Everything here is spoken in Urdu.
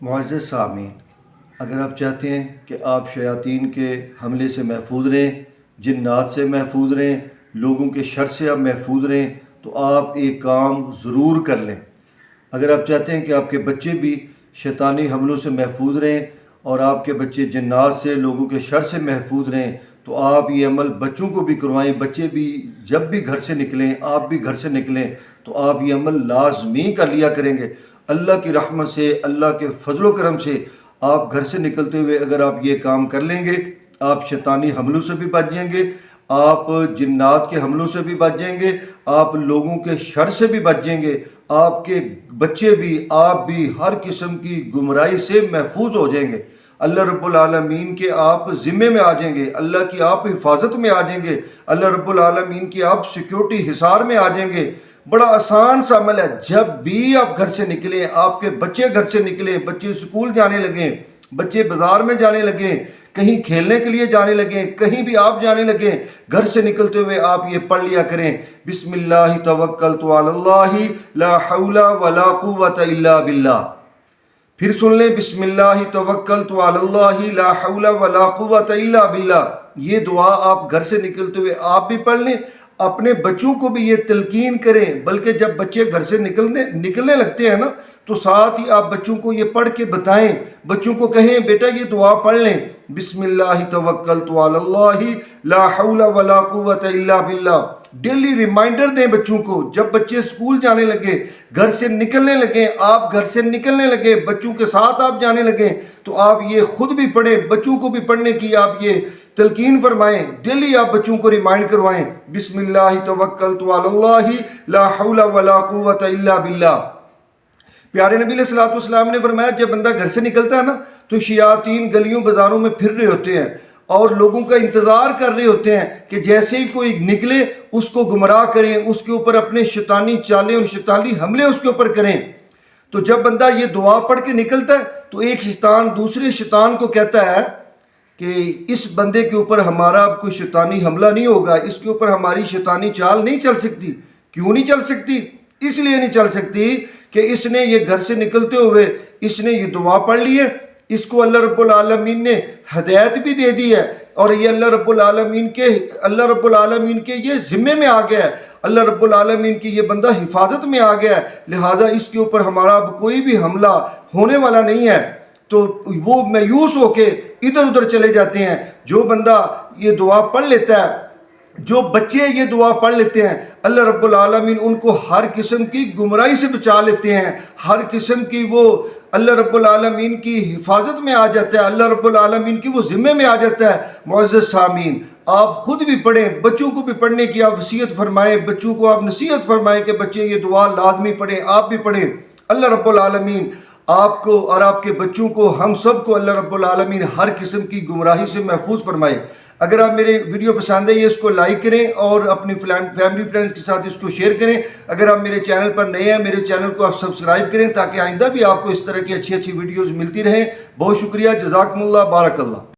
معزز سامعین، اگر آپ چاہتے ہیں کہ آپ شیاطین کے حملے سے محفوظ رہیں، جنات سے محفوظ رہیں، لوگوں کے شر سے آپ محفوظ رہیں، تو آپ ایک کام ضرور کر لیں۔ اگر آپ چاہتے ہیں کہ آپ کے بچے بھی شیطانی حملوں سے محفوظ رہیں اور آپ کے بچے جنات سے، لوگوں کے شر سے محفوظ رہیں، تو آپ یہ عمل بچوں کو بھی کروائیں۔ بچے بھی جب بھی گھر سے نکلیں، آپ بھی گھر سے نکلیں، تو آپ یہ عمل لازمی کر لیا کریں گے۔ اللہ کی رحمت سے، اللہ کے فضل و کرم سے آپ گھر سے نکلتے ہوئے اگر آپ یہ کام کر لیں گے، آپ شیطانی حملوں سے بھی بچ جائیں گے، آپ جنات کے حملوں سے بھی بچ جائیں گے، آپ لوگوں کے شر سے بھی بچ جائیں گے، آپ کے بچے بھی، آپ بھی ہر قسم کی گمراہی سے محفوظ ہو جائیں گے۔ اللہ رب العالمین کے آپ ذمے میں آ جائیں گے، اللہ کی آپ حفاظت میں آ جائیں گے، اللہ رب العالمین کی آپ سیکیورٹی حصار میں آ جائیں گے۔ بڑا آسان سا عمل ہے۔ جب بھی آپ گھر سے نکلیں، آپ کے بچے گھر سے نکلیں، بچے سکول جانے لگیں، بچے بازار میں جانے لگیں، کہیں کھیلنے کے لیے جانے لگیں، کہیں بھی آپ جانے لگیں، گھر سے نکلتے ہوئے آپ یہ پڑھ لیا کریں، بسم اللہ توکلت علی اللہ لا حول ولا قوت الا باللہ۔ پھر سن لیں، بسم اللہ توکلت علی اللہ لا حول ولا قوت الا باللہ۔ یہ دعا آپ گھر سے نکلتے ہوئے آپ بھی پڑھ لیں، اپنے بچوں کو بھی یہ تلقین کریں، بلکہ جب بچے گھر سے نکلنے لگتے ہیں نا، تو ساتھ ہی آپ بچوں کو یہ پڑھ کے بتائیں، بچوں کو کہیں بیٹا یہ دعا پڑھ لیں، بسم اللہ توکلت علی اللہ لا حول ولا قوت الا باللہ۔ ڈیلی ریمائنڈر دیں بچوں کو، جب بچے سکول جانے لگے، گھر سے نکلنے لگے، آپ گھر سے نکلنے لگے، بچوں کے ساتھ آپ جانے لگے، تو آپ یہ خود بھی پڑھیں، بچوں کو بھی پڑھنے کی آپ یہ تلقین فرمائیں، ڈیلی آپ بچوں کو ریمائنڈ کروائیں، بسم اللہ توکلت علی اللہ لا حول ولا قوت الا باللہ۔ پیارے نبی علیہ الصلوۃ والسلام نے فرمایا، جب بندہ گھر سے نکلتا ہے نا، تو شیاطین گلیوں بازاروں میں پھر رہے ہوتے ہیں اور لوگوں کا انتظار کر رہے ہوتے ہیں کہ جیسے ہی کوئی نکلے اس کو گمراہ کریں، اس کے اوپر اپنے شیطانی چالیں اور شیطانی حملے اس کے اوپر کریں۔ تو جب بندہ یہ دعا پڑھ کے نکلتا ہے تو ایک شیطان دوسرے شیطان کو کہتا ہے کہ اس بندے کے اوپر ہمارا اب کوئی شیطانی حملہ نہیں ہوگا، اس کے اوپر ہماری شیطانی چال نہیں چل سکتی۔ کیوں نہیں چل سکتی؟ اس لیے نہیں چل سکتی کہ اس نے یہ گھر سے نکلتے ہوئے اس نے یہ دعا پڑھ لی ہے، اس کو اللہ رب العالمین نے ہدایت بھی دے دی ہے، اور یہ اللہ رب العالمین کے یہ ذمے میں آ گیا ہے، اللہ رب العالمین کی یہ بندہ حفاظت میں آ گیا ہے، لہٰذا اس کے اوپر ہمارا اب کوئی بھی حملہ ہونے والا نہیں ہے۔ تو وہ مایوس ہو کے ادھر ادھر چلے جاتے ہیں۔ جو بندہ یہ دعا پڑھ لیتا ہے، جو بچے یہ دعا پڑھ لیتے ہیں، اللہ رب العالمین ان کو ہر قسم کی گمراہی سے بچا لیتے ہیں، ہر قسم کی وہ اللہ رب العالمین کی حفاظت میں آ جاتا ہے، اللہ رب العالمین کی وہ ذمے میں آ جاتا ہے۔ معزز سامعین، آپ خود بھی پڑھیں، بچوں کو بھی پڑھنے کی آپ وصیت فرمائیں، بچوں کو آپ نصیحت فرمائیں کہ بچے یہ دعا لازمی پڑھیں، آپ بھی پڑھیں۔ اللہ رب العالمین آپ کو اور آپ کے بچوں کو، ہم سب کو اللہ رب العالمین ہر قسم کی گمراہی سے محفوظ فرمائے۔ اگر آپ میرے ویڈیو پسند ہے، یہ اس کو لائک کریں اور اپنی فیملی فرینڈز کے ساتھ اس کو شیئر کریں۔ اگر آپ میرے چینل پر نئے ہیں، میرے چینل کو آپ سبسکرائب کریں تاکہ آئندہ بھی آپ کو اس طرح کی اچھی اچھی ویڈیوز ملتی رہیں۔ بہت شکریہ، جزاکم اللہ، بارک اللہ۔